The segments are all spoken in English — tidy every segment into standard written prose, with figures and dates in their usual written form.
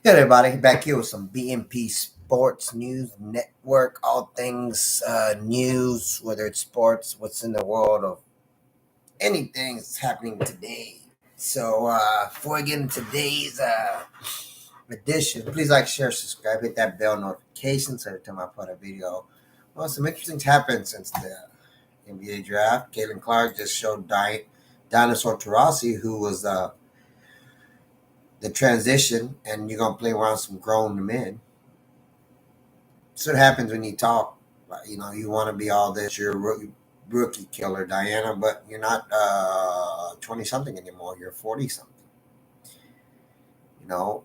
Hey everybody, back here with some BMP Sports News Network. All things news, whether it's sports, what's in the world of anything that's happening today. So before I get into today's edition, please like, share, subscribe, hit that bell notification so every time I put a video. Well, some interesting things happened since the NBA draft. Caitlin Clark just showed Dinosaur Taurasi, who was the transition, and you're gonna play around some grown men. So it happens when you talk. You want to be all this. You're a rookie killer, Diana, but you're not 20 something anymore. You're 40 something. You know,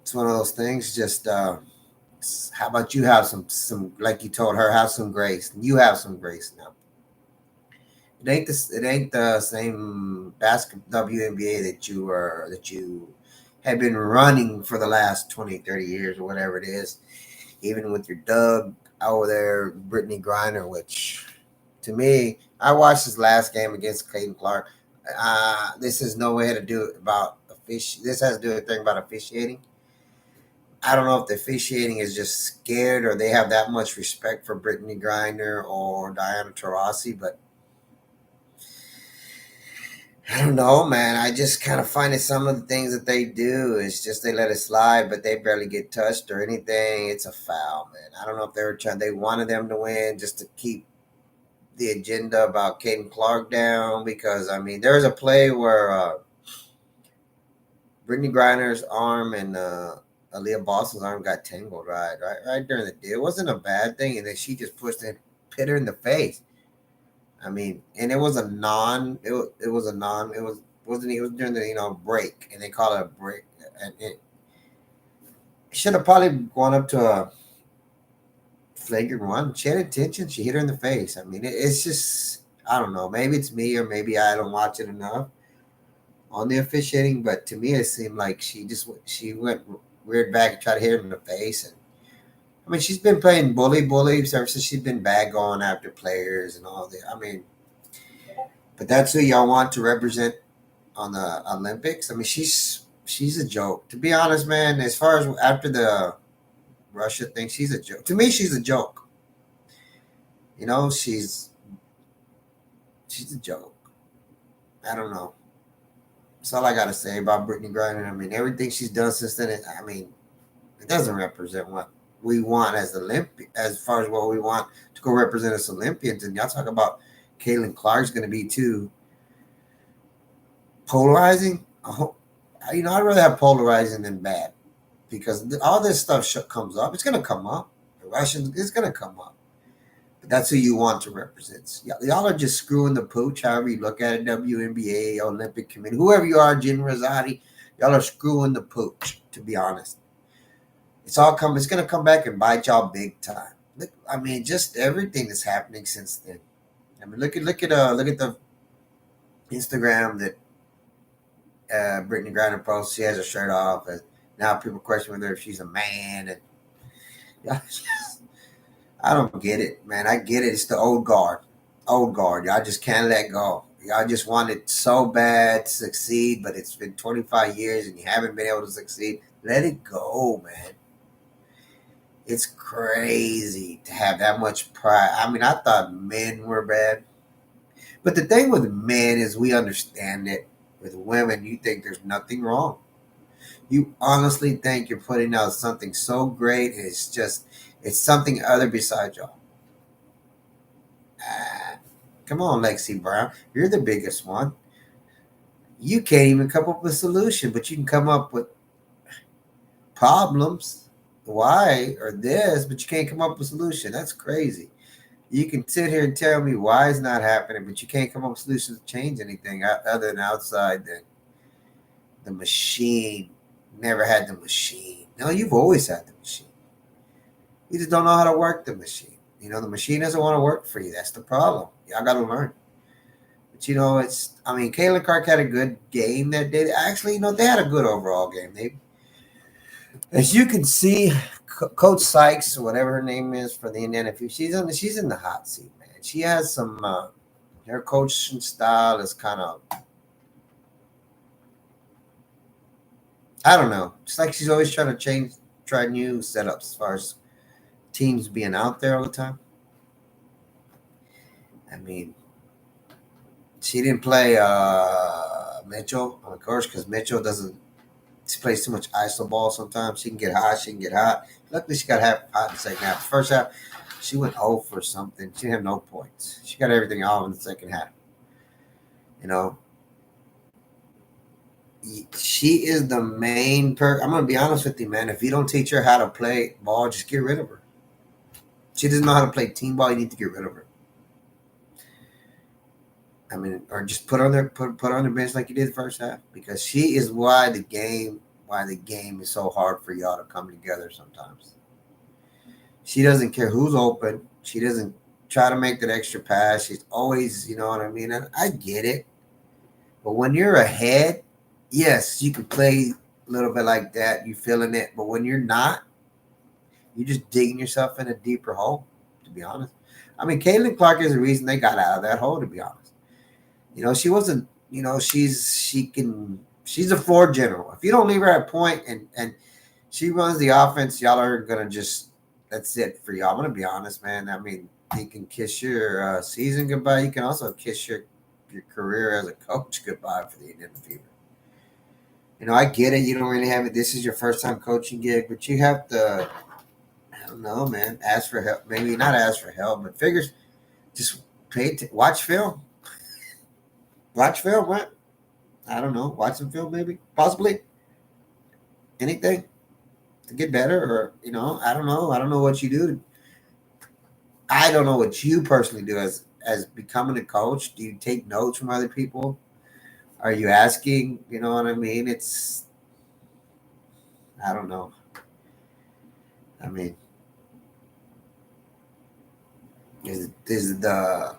it's one of those things. Just how about you have some like you told her, have some grace. You have some grace now. It ain't this. It ain't the same basketball WNBA that you have been running for the last 20, 30 years or whatever it is. Even with your Doug over there, Brittany Griner, which to me, I watched his last game against Clayton Clark. This is no way to do it about This has to do with a thing about officiating. I don't know if the officiating is just scared or they have that much respect for Brittany Griner or Diana Taurasi, but I don't know, man. I just kind of find that some of the things that they do is just they let it slide, but they barely get touched or anything. It's a foul, man. I don't know if they wanted them to win just to keep the agenda about Caden Clark down because I mean there was a play where Brittany Griner's arm and Aaliyah Boston's arm got tangled right during the deal. It wasn't a bad thing, and then she just pushed it, hit her in the face. I mean, and it was a non. It was a non. It was wasn't. It was during the break, and they call it a break. And it should have probably gone up to a flagrant one. She had intention. She hit her in the face. I mean, it's just I don't know. Maybe it's me, or maybe I don't watch it enough on the officiating. But to me, it seemed like she went reared back and tried to hit her in the face. And I mean, she's been playing bully ever since she's been bad going after players and all that. I mean, but that's who y'all want to represent on the Olympics. I mean, she's a joke. To be honest, man, as far as after the Russia thing, she's a joke. To me, she's a joke. You know, she's a joke. I don't know. That's all I gotta say about Brittany Griner. I mean, everything she's done since then. I mean, it doesn't represent what we want as as far as what we want to go represent us Olympians. And y'all talk about Caitlin Clark's going to be too polarizing. I'd rather have polarizing than bad because all this stuff comes up. It's going to come up. The Russians, it's going to come up. But that's who you want to represent. Y'all are just screwing the pooch, however you look at it, WNBA, Olympic Committee, whoever you are, Jen Rosati, y'all are screwing the pooch, to be honest. It's gonna come back and bite y'all big time. Look, I mean, just everything that's happening since then. I mean, look at the Instagram that Brittany Griner posts. She has her shirt off, and now people question whether she's a man. And yeah, I don't get it, man. I get it. It's the old guard. Y'all just can't let go. Y'all just want it so bad to succeed, but it's been 25 years and you haven't been able to succeed. Let it go, man. It's crazy to have that much pride. I mean, I thought men were bad. But the thing with men is we understand it. With women, you think there's nothing wrong. You honestly think you're putting out something so great, and it's something other besides y'all. Ah, come on, Lexi Brown. You're the biggest one. You can't even come up with a solution, but you can come up with problems. Why or this, but you can't come up with a solution. That's crazy. You can sit here and tell me why it's not happening, but you can't come up with solutions to change anything other than outside the machine. Never had the machine. No, you've always had the machine. You just don't know how to work the machine. The machine doesn't want to work for you. That's the problem. Y'all got to learn. But I mean, Caitlin Clark had a good game that day. Actually, they had a good overall game. As you can see, Coach Sykes, or whatever her name is for the Indiana Fever, she's in the hot seat, man. She has some. Her coaching style is kind of I don't know. It's like she's always trying to try new setups as far as teams being out there all the time. I mean, she didn't play Mitchell, of course, because Mitchell doesn't. She plays too much iso ball sometimes. She can get hot. She can get hot. Luckily, she got half hot in the second half. First half, she went 0 for something. She didn't have no points. She got everything off in the second half. You know, she is the main I'm gonna be honest with you, man. If you don't teach her how to play ball, just get rid of her. She doesn't know how to play team ball. You need to get rid of her. I mean, or just put on the bench like you did the first half, because she is why the game is so hard for y'all to come together sometimes. She doesn't care who's open. She doesn't try to make that extra pass. She's always, you know what I mean? And I get it. But when you're ahead, yes, you can play a little bit like that. You feeling it. But when you're not, you're just digging yourself in a deeper hole, to be honest. I mean, Caitlin Clark is the reason they got out of that hole, to be honest. You know, she wasn't, you know, she's a floor general. If you don't leave her at point and she runs the offense, y'all are gonna just that's it for y'all. I'm gonna be honest, man. I mean, you can kiss your season goodbye. You can also kiss your career as a coach goodbye for the Indiana Fever. You know, I get it. You don't really have it. This is your first time coaching gig, but you have to. I don't know, man. Ask for help. Maybe not ask for help, but figures. Just watch film. Watch film, right? I don't know. Watch some film, maybe, possibly anything to get better, or I don't know. I don't know what you do. I don't know what you personally do as becoming a coach. Do you take notes from other people? Are you asking? You know what I mean? It's I don't know. I mean, is the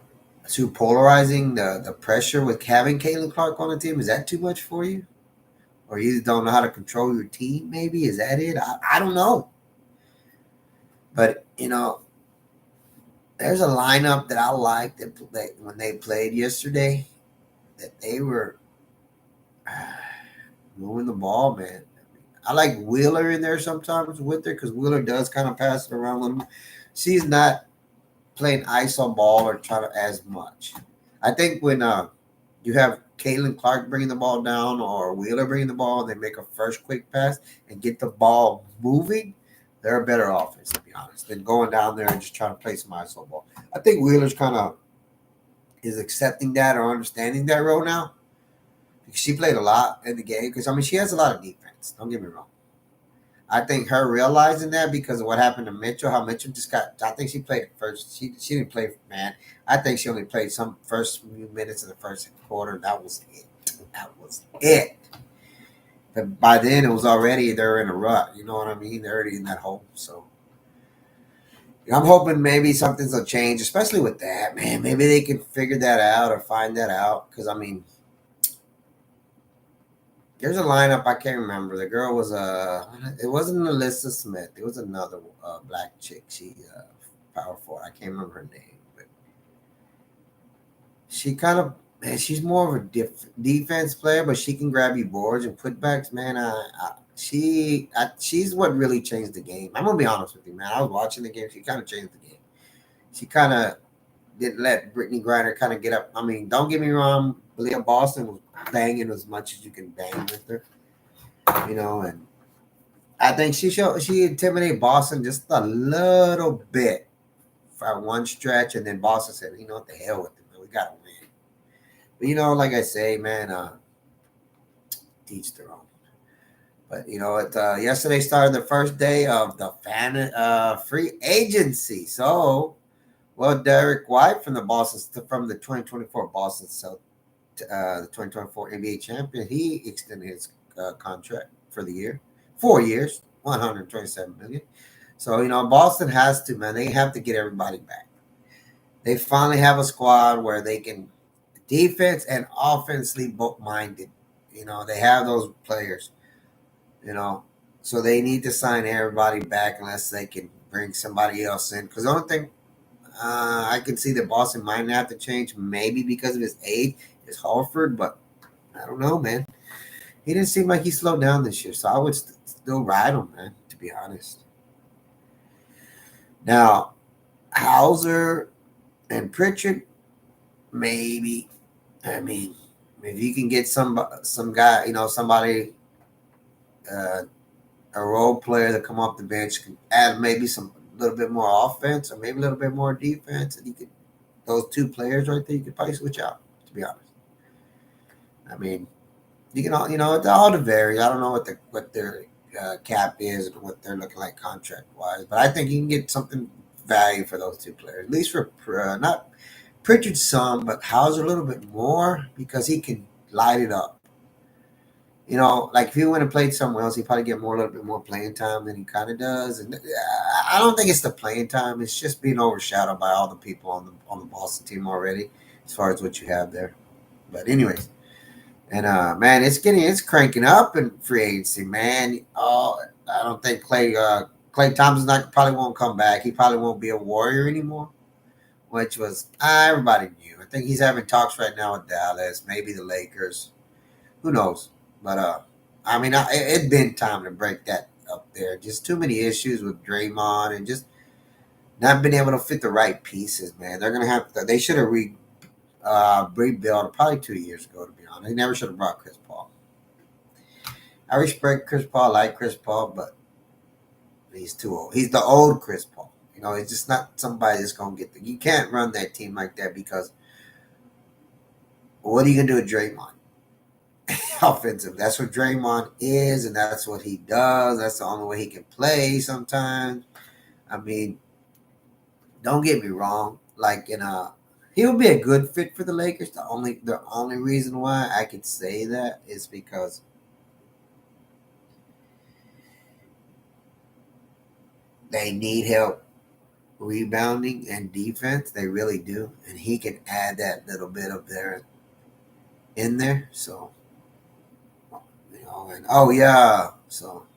too polarizing the pressure with having Caitlin Clark on the team? Is that too much for you? Or you don't know how to control your team? Maybe is that it? I don't know. But there's a lineup that I liked that when they played yesterday, that they were moving the ball, man. I like Wheeler in there sometimes with her because Wheeler does kind of pass it around a little. She's not playing iso ball or trying to as much. I think when you have Caitlin Clark bringing the ball down or Wheeler bringing the ball, and they make a first quick pass and get the ball moving, they're a better offense, to be honest, than going down there and just trying to play some iso ball. I think Wheeler's kind of is accepting that or understanding that role now because she played a lot in the game. Because I mean, she has a lot of defense. Don't get me wrong. I think her realizing that because of what happened to Mitchell, how Mitchell just got. I think she played first. She didn't play, man. I think she only played some first few minutes in the first quarter. That was it. That was it. But by then, it was already they're in a rut. You know what I mean? They're already in that hole. So I'm hoping maybe something's will change, especially with that, man. Maybe they can figure that out or find that out. Because I mean, there's a lineup I can't remember. The girl was it wasn't Alyssa Smith. It was another black chick. She power forward. I can't remember her name, but she kind of man. She's more of a defense player, but she can grab you boards and putbacks. Man, she's what really changed the game. I'm gonna be honest with you, man. I was watching the game. She kind of changed the game. She kind of didn't let Brittany Griner kind of get up. I mean, don't get me wrong. Leah Boston was banging as much as you can bang with her, and I think she intimidated Boston just a little bit for one stretch, and then Boston said, what the hell with it, man, we gotta win. But like I say, man, teach their own. But yesterday started the first day of the free agency. So, well, Derek White from the 2024 Boston Celtics, the 2024 NBA champion, he extended his contract for the year, 4 years, 127 million. So Boston has to, man. They have to get everybody back. They finally have a squad where they can defense and offensively both minded. They have those players. You know, so they need to sign everybody back unless they can bring somebody else in. Because the only thing I can see that Boston might have to change, maybe because of his age, is Horford. But I don't know, man. He didn't seem like he slowed down this year, so I would still ride him, man. To be honest. Now, Hauser and Pritchard, maybe. I mean, if you can get some guy, somebody, uh, a role player that come off the bench, can add maybe some little bit more offense or maybe a little bit more defense, and you could those two players right there, you could probably switch out. To be honest, I mean, you can all it all varies. I don't know what their cap is and what they're looking like contract wise, but I think you can get something value for those two players, at least for not Pritchard some, but Hauser a little bit more because he can light it up. Like if he went and played somewhere else, he probably get a little bit more playing time than he kind of does. And I don't think it's the playing time; it's just being overshadowed by all the people on the Boston team already, as far as what you have there. But anyways, and man, it's cranking up in free agency, man. Oh, I don't think Clay Thompson not probably won't come back. He probably won't be a Warrior anymore, which was everybody knew. I think he's having talks right now with Dallas, maybe the Lakers. Who knows? But I mean, it'd been time to break that up there. Just too many issues with Draymond and just not being able to fit the right pieces, man. They're gonna have to. They should have rebuilt probably 2 years ago. To be honest, they never should have brought Chris Paul. I respect Chris Paul, like Chris Paul, but he's too old. He's the old Chris Paul. It's just not somebody that's gonna get you can't run that team like that because what are you gonna do with Draymond? Offensive. That's what Draymond is, and that's what he does. That's the only way he can play sometimes. I mean, don't get me wrong. Like he would be a good fit for the Lakers. The only reason why I could say that is because they need help rebounding and defense. They really do, and he can add that little bit of there in there. So and oh yeah, so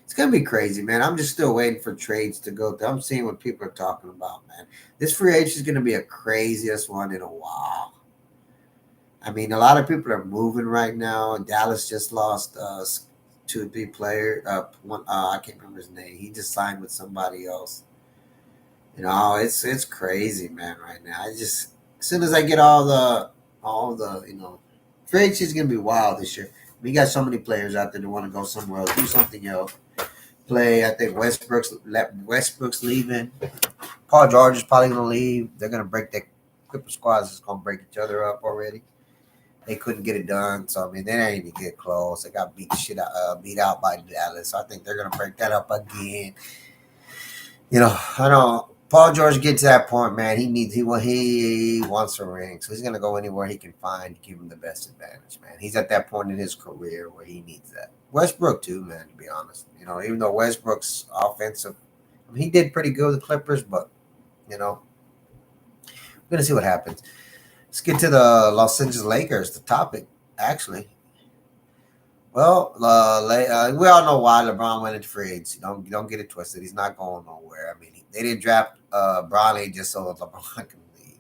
it's gonna be crazy, man. I'm just still waiting for trades to go through. I'm seeing what people are talking about, man. This free agency is gonna be a craziest one in a while. I mean, a lot of people are moving right now. Dallas just lost 2 or 3 players. One, I can't remember his name. He just signed with somebody else. It's crazy, man. Right now, I just as soon as I get all the free agency is gonna be wild this year. We got so many players out there that want to go somewhere else, do something else, play. I think Westbrook's leaving. Paul George is probably going to leave. They're going to break that Clipper squad is going to break each other up already. They couldn't get it done, so I mean they didn't even get close. They got beat out by Dallas. So I think they're going to break that up again. I know Paul George gets to that point, man. He wants a ring, so he's going to go anywhere he can find to give him the best advantage, man. He's at that point in his career where he needs that. Westbrook too, man. To be honest, even though Westbrook's offensive, I mean, he did pretty good with the Clippers, but we're going to see what happens. Let's get to the Los Angeles Lakers. The topic, actually. Well, we all know why LeBron went into free agency. Don't get it twisted. He's not going nowhere. I mean, they didn't draft Bronny just so LeBron can leave.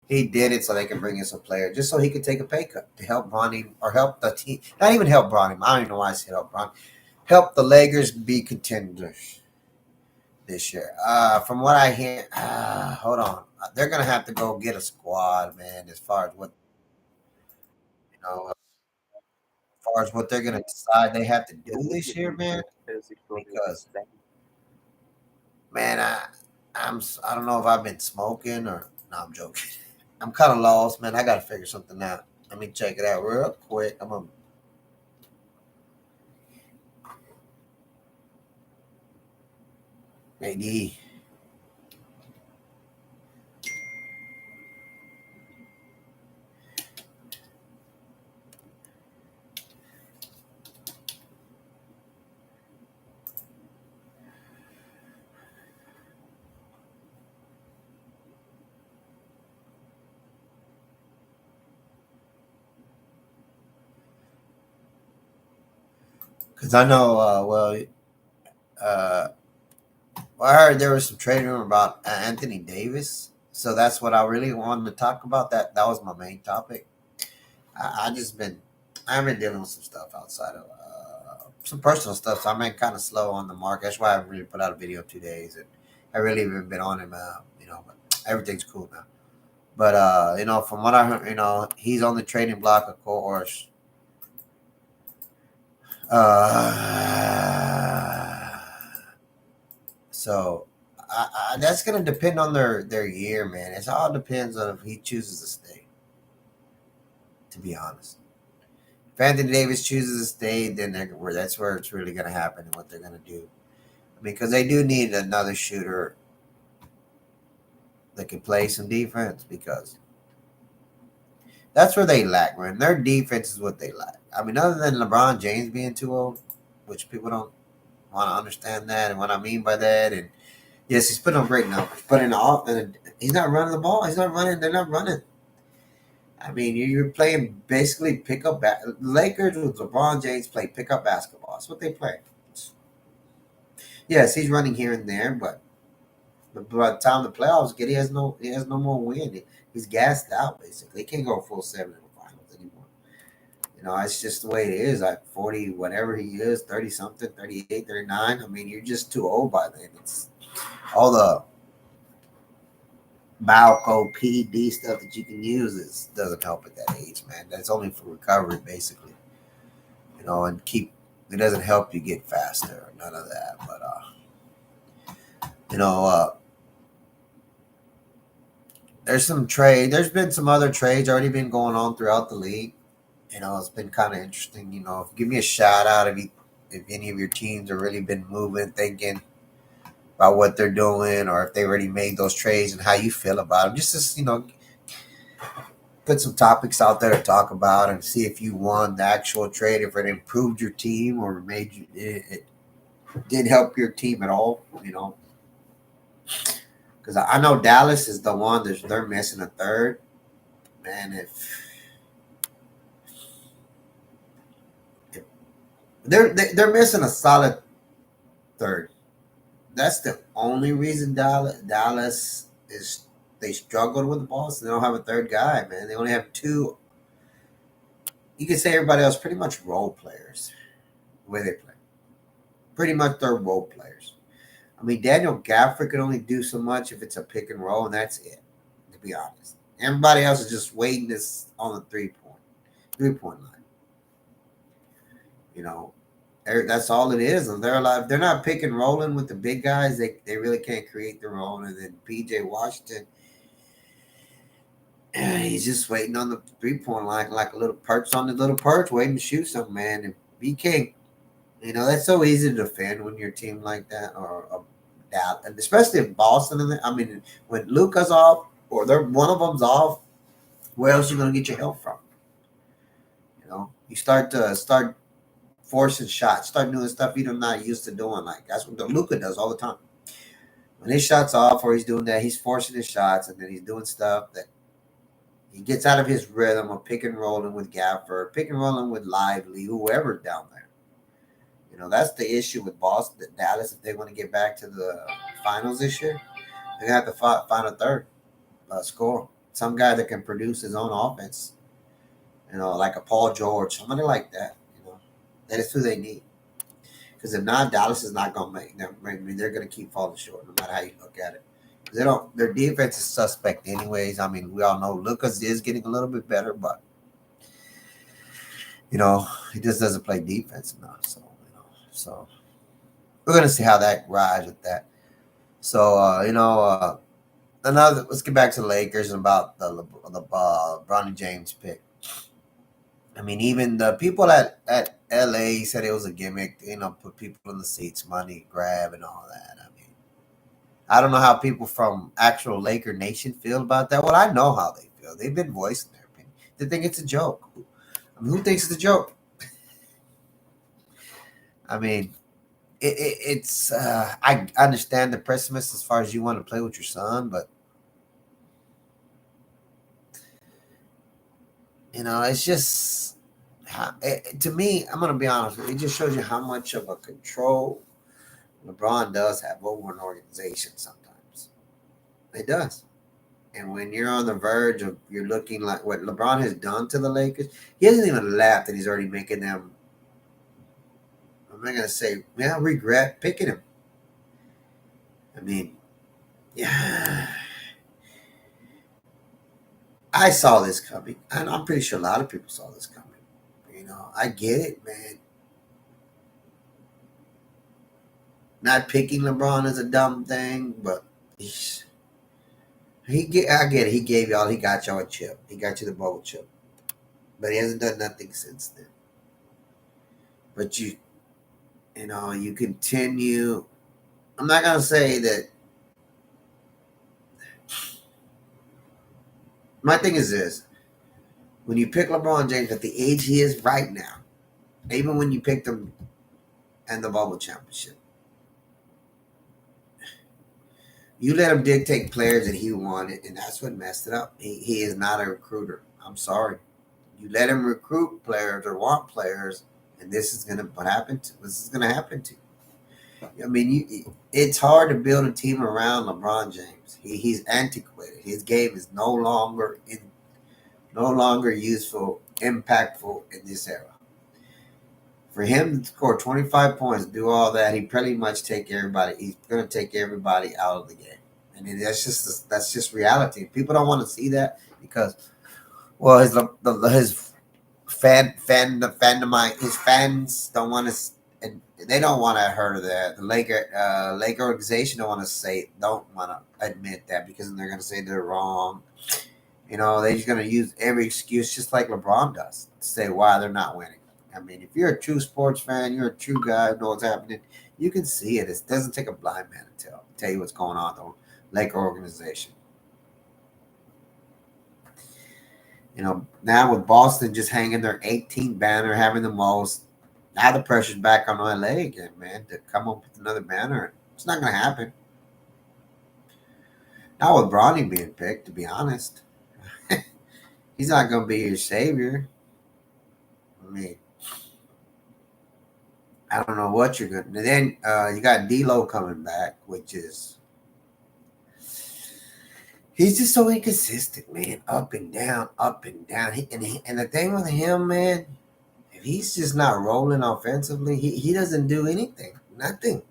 He did it so they can bring in some player, just so he could take a pay cut to help Bronny or help the team. Not even help Bronny. I don't even know why I said help Bronny. Help the Lakers be contenders this year. From what I hear, hold on, they're gonna have to go get a squad, man. As far as what they're gonna decide they have to do this year, man. Because man, I don't know if I've been smoking or no, I'm joking. I'm kind of lost, man. I gotta figure something out. Let me check it out real quick. I'm a AD. Because I know, uh, I heard there was some trade rumor about Anthony Davis. So that's what I really wanted to talk about. That was my main topic. I just been I've been dealing with some stuff outside of some personal stuff, so I've been kind of slow on the market. That's why I haven't really put out a video in 2 days, and I really haven't been on him. But everything's cool now. But from what I heard, he's on the trading block, of course. So that's gonna depend on their year, man. It all depends on if he chooses to stay. To be honest, if Anthony Davis chooses to stay, then that's where it's really gonna happen and what they're gonna do. Because they do need another shooter that can play some defense, because that's where they lack, man. Their defense is what they lack. I mean, other than LeBron James being too old, which people don't want to understand that and what I mean by that. And yes, he's putting on great numbers, but he's not running the ball. He's not running. They're not running. I mean, you're playing basically pickup. Lakers with LeBron James play pickup basketball. That's what they play. Yes, he's running here and there, but by the time the playoffs get, he has no more win. He's gassed out basically. He can't go full 7 in the finals anymore. It's just the way it is. Like 40, whatever he is, 30 something, 38, 39. I mean, you're just too old by then. It's all the Balco PD stuff that you can use doesn't help at that age, man. That's only for recovery, basically. And it doesn't help you get faster or none of that. But there's some trade. There's been some other trades already been going on throughout the league. It's been kind of interesting. Give me a shout out if any of your teams have really been moving, thinking about what they're doing, or if they already made those trades and how you feel about them. Just to, put some topics out there to talk about and see if you won the actual trade, if it improved your team or made you it did help your team at all. Because I know Dallas is the one that they're missing a third. Man, if they're missing a solid third. That's the only reason Dallas is they struggled with the ball. So they don't have a third guy, man. They only have two. You can say everybody else pretty much role players, the way they play. Pretty much they're role players. I mean, Daniel Gafford can only do so much if it's a pick and roll, and that's it. To be honest, everybody else is just waiting this on the 3-point line. That's all it is. And they're alive. They're not pick and rolling with the big guys. They really can't create their own. And then PJ Washington, he's just waiting on the 3-point line like a little perch on the little perch, waiting to shoot something, man. And he can't. That's so easy to defend when you're a team like that, or that, and especially in Boston. I mean, when Luka's off or one of them's off, where else are you going to get your help from? You start forcing shots, start doing stuff you're not used to doing. Like that's what Luka does all the time. When his shots off or he's doing that, he's forcing his shots, and then he's doing stuff that he gets out of his rhythm of pick and rolling with Gafford, pick and rolling with Lively, whoever's down there. That's the issue with Boston, Dallas. If they want to get back to the finals this year, they're gonna have to find a third score, some guy that can produce his own offense. Like a Paul George, somebody like that. That is who they need. Because if not, Dallas is not going to make them. I mean, they're going to keep falling short, no matter how you look at it. They don't. Their defense is suspect, anyways. I mean, we all know Lucas is getting a little bit better, but he just doesn't play defense enough. So we're going to see how that rides with that. So another. Let's get back to the Lakers and about the Bronny James pick. I mean, even the people at LA said it was a gimmick, put people in the seats, money grab, and all that. I mean, I don't know how people from actual Laker Nation feel about that. Well, I know how they feel. They've been voicing their opinion. They think it's a joke. I mean, who thinks it's a joke? I mean, it's. I understand the pessimist as far as you want to play with your son, but it's just. To me, I'm going to be honest with you, it just shows you how much of a control LeBron does have over an organization sometimes. It does. And when you're on the verge of you're looking like what LeBron has done to the Lakers, he hasn't even laughed and he's already making them. I'm not gonna say, yeah, I regret picking him. I mean, yeah, I saw this coming, and I'm pretty sure a lot of people saw this coming. I get it, man. Not picking LeBron is a dumb thing, but I get it. He gave y'all, he got y'all a chip. He got you the bubble chip, but he hasn't done nothing since then. But you continue. I'm not gonna say that. My thing is this: when you pick LeBron James at the age he is right now, even when you picked him in the bubble championship, you let him dictate players that he wanted, and that's what messed it up. He is not a recruiter. I'm sorry. You let him recruit players or want players, and this is gonna what happen. This is gonna happen to you. I mean, it's hard to build a team around LeBron James. He's antiquated. His game is no longer useful, impactful in this era. For him to score 25 points, do all that, he pretty much take everybody. He's going to take everybody out of the game, and that's just reality. People don't want to see that because, well, his his fans don't want to, and they don't want to hear that. The Laker organization don't want to admit that because they're going to say they're wrong. They're just going to use every excuse, just like LeBron does, to say why they're not winning. I mean, if you're a true sports fan, you're a true guy who knows what's happening. You can see it. It doesn't take a blind man to tell you what's going on. The Laker organization. Now with Boston just hanging their 18th banner, having the most, now the pressure's back on LA again, man, to come up with another banner. It's not going to happen. Not with Bronny being picked, to be honest. He's not going to be your savior. I mean, I don't know what you're going to. Then you got D'Lo coming back, which is he's just so inconsistent, man. Up and down, up and down. And the thing with him, man, if he's just not rolling offensively, he doesn't do anything. Nothing.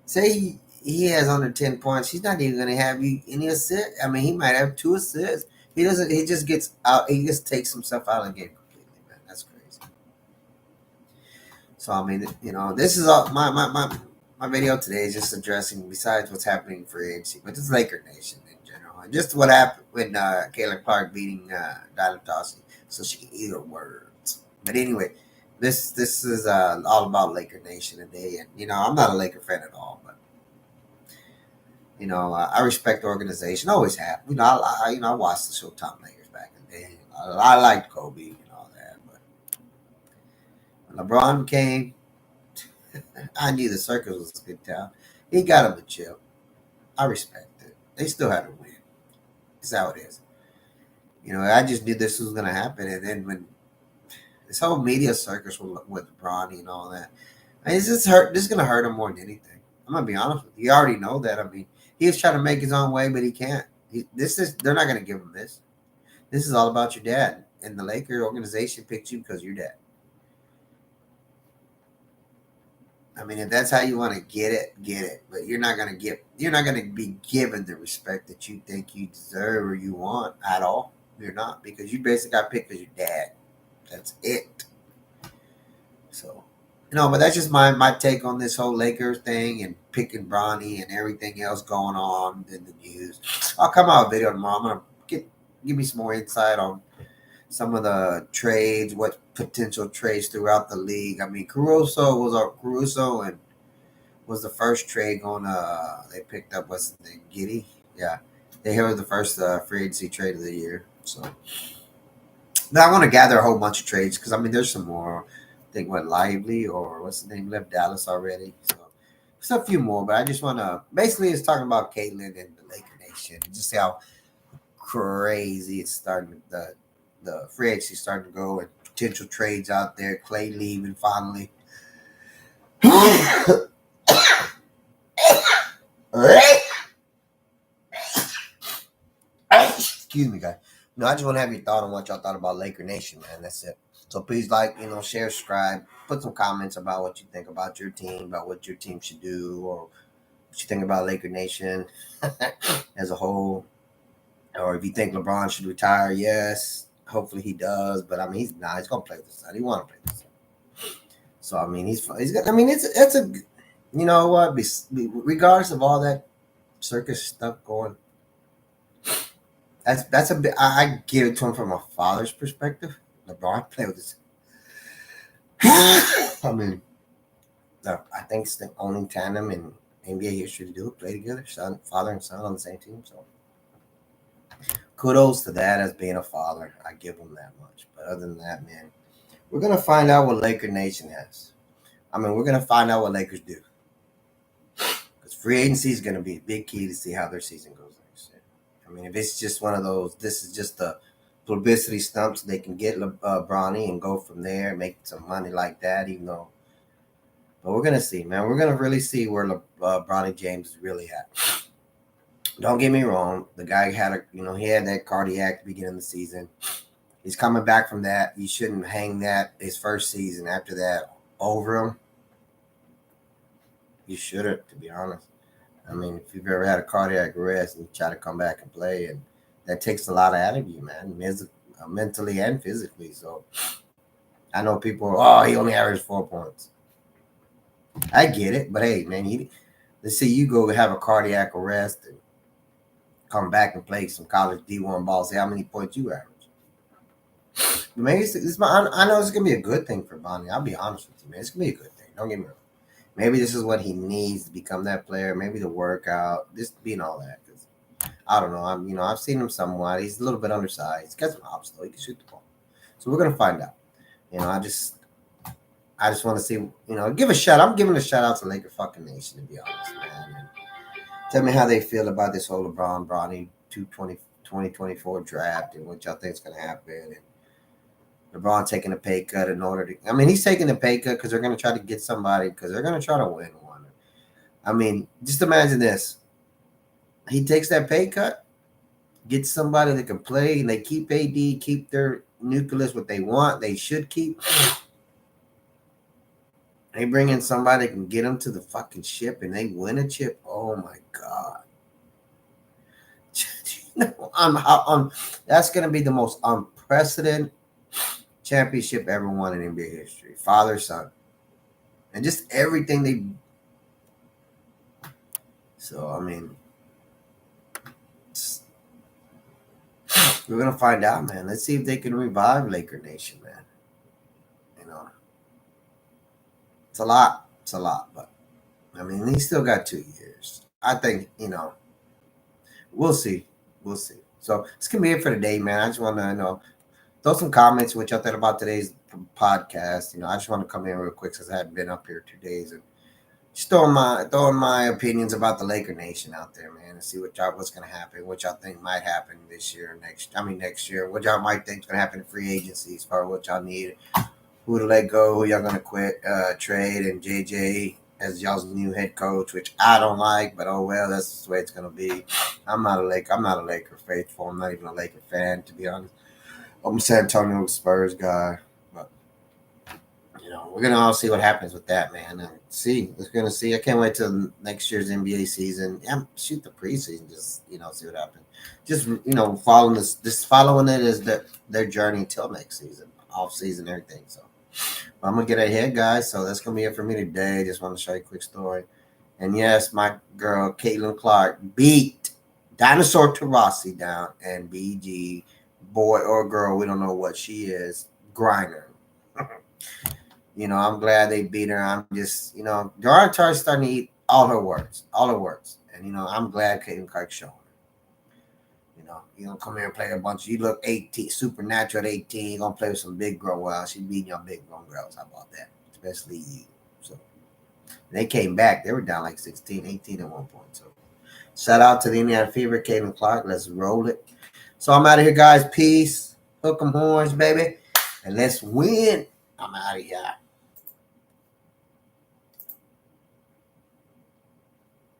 Say he has under 10 points, he's not even going to have you any assist. I mean, he might have 2 assists. He doesn't. He just gets out. He just takes himself out of the game completely, man. That's crazy. So I mean, this is all my video today is just addressing besides what's happening for agency, but just Laker Nation in general, and just what happened when Caitlin Clark beating Dylan Dawson, so she can eat her words. But anyway, this is all about Laker Nation today, and I'm not a Laker fan at all, but I respect the organization. Always have. I watched the Showtime Lakers back in the day. I liked Kobe and all that, but when LeBron came, I knew the circus was a good town. He got him a chip. I respect it. They still had to win. It's how it is. I just knew this was going to happen. And then when this whole media circus with Bronny and all that, it's just hurt. This is going to hurt him more than anything. I'm going to be honest with you. You already know that. I mean, he was trying to make his own way, but he can't. They're not going to give him this. This is all about your dad. And the Laker organization picked you because you're dad. I mean, if that's how you want to get it. But you're not going to be given the respect that you think you deserve or you want at all. You're not, because you basically got picked as your dad. That's it. So, but that's just my take on this whole Lakers thing and picking Bronny and everything else going on in the news. I'll come out with a video tomorrow. I'm going to give me some more insight on some of the trades, what potential trades throughout the league. I mean, Caruso and was the first trade going. They picked up what's the name, Giddy. Yeah, they were the first free agency trade of the year. So now I want to gather a whole bunch of trades because I mean, there's some more. I think Lively or what's the name left Dallas already. So there's a few more, but I just want to basically it's talking about Caitlin and the Laker Nation and just see how crazy it's starting. The free agency starting to go and potential trades out there. Clay leaving finally. Excuse me, guys. No, I just want to have your thought on what y'all thought about Laker Nation, man. That's it. So please share, subscribe, put some comments about what you think about your team, about what your team should do, or what you think about Laker Nation as a whole. Or if you think LeBron should retire, yes. Hopefully he does, but I mean he's not. He's gonna play this side. He want to play this side. So I mean he's got. I mean it's a, you know what? Regardless of all that circus stuff going, that's a bit. I give it to him from a father's perspective. LeBron play with his. I mean, I think it's the only tandem in NBA history to do it. Play together, father and son on the same team. So kudos to that as being a father. I give him that much. But other than that, man, we're gonna find out what Laker Nation has. I mean, we're gonna find out what Lakers do. Because free agency is gonna be a big key to see how their season goes next year. I mean, if it's just one of those, this is just the publicity stumps. They can get Bronny and go from there, make some money like that. Even though, but we're gonna see, man. We're gonna really see where Bronny James is really at. Don't get me wrong. The guy had he had that cardiac at the beginning of the season. He's coming back from that. You shouldn't hang that his first season after that over him. You shouldn't, to be honest. I mean, if you've ever had a cardiac arrest and you try to come back and play, and that takes a lot out of you, man, mentally and physically. So I know people he only averaged 4 points. I get it, but hey, man, let's say you go have a cardiac arrest and come back and play some college D1 ball. See how many points you average. Maybe I know it's gonna be a good thing for Bonnie. I'll be honest with you, man. It's gonna be a good thing. Don't get me wrong. Maybe this is what he needs to become that player. Maybe the workout, just being all that. Because I don't know. I've seen him somewhat. He's a little bit undersized. He's got some hops though. He can shoot the ball. So we're gonna find out. I just want to see. Give a shout. I'm giving a shout out to Laker fucking Nation, to be honest, man. And tell me how they feel about this whole LeBron Bronny 2024 draft and what y'all think is gonna happen. And LeBron taking a pay cut in order to. I mean, he's taking a pay cut because they're going to try to get somebody because they're going to try to win one. I mean, just imagine this. He takes that pay cut, gets somebody that can play, and they keep AD, keep their nucleus what they want. They should keep. They bring in somebody that can get them to the fucking ship, and they win a chip. Oh my God. That's going to be the most unprecedented championship ever won in NBA history. Father, son. And just everything they. So, I mean, we're going to find out, man. Let's see if they can revive Laker Nation, man. It's a lot. It's a lot. But, I mean, he still got 2 years. I think, we'll see. We'll see. So, this can be it for today, man. I just want to, throw some comments what y'all thought about today's podcast. I just want to come in real quick since I hadn't been up here 2 days and just throwing my opinions about the Laker Nation out there, man, and see what's going to happen, what y'all think might happen this year, next year, what y'all might think is going to happen in free agency as far as what y'all need, who to let go, who y'all going to quit, trade, and JJ as y'all's new head coach, which I don't like, but oh well, that's the way it's going to be. I'm not a Laker faithful. I'm not even a Laker fan, to be honest. I'm a San Antonio Spurs guy, but we're gonna all see what happens with that, man. And we're gonna see. I can't wait till next year's NBA season. Yeah, shoot the preseason, just see what happens. Just following it as their journey till next season, off season, everything. So I'm gonna get ahead, guys. So that's gonna be it for me today. Just want to show you a quick story. And yes, my girl Caitlin Clark beat Dinosaur Taurasi down, and BG. Boy or girl, we don't know what she is, Griner. I'm glad they beat her. I'm just, Dorana Tar's starting to eat all her words. And, I'm glad Caitlin Clark's showing her. You don't come here and play a bunch. You look 18, supernatural at 18. You're going to play with some big girl. Well, she's beating your big grown girls. How about that? Especially you. So they came back. They were down like 16, 18 at one point. So shout out to the Indiana Fever, Caitlin Clark. Let's roll it. So I'm out of here, guys. Peace. Hook 'em horns, baby. And let's win. I'm out of here.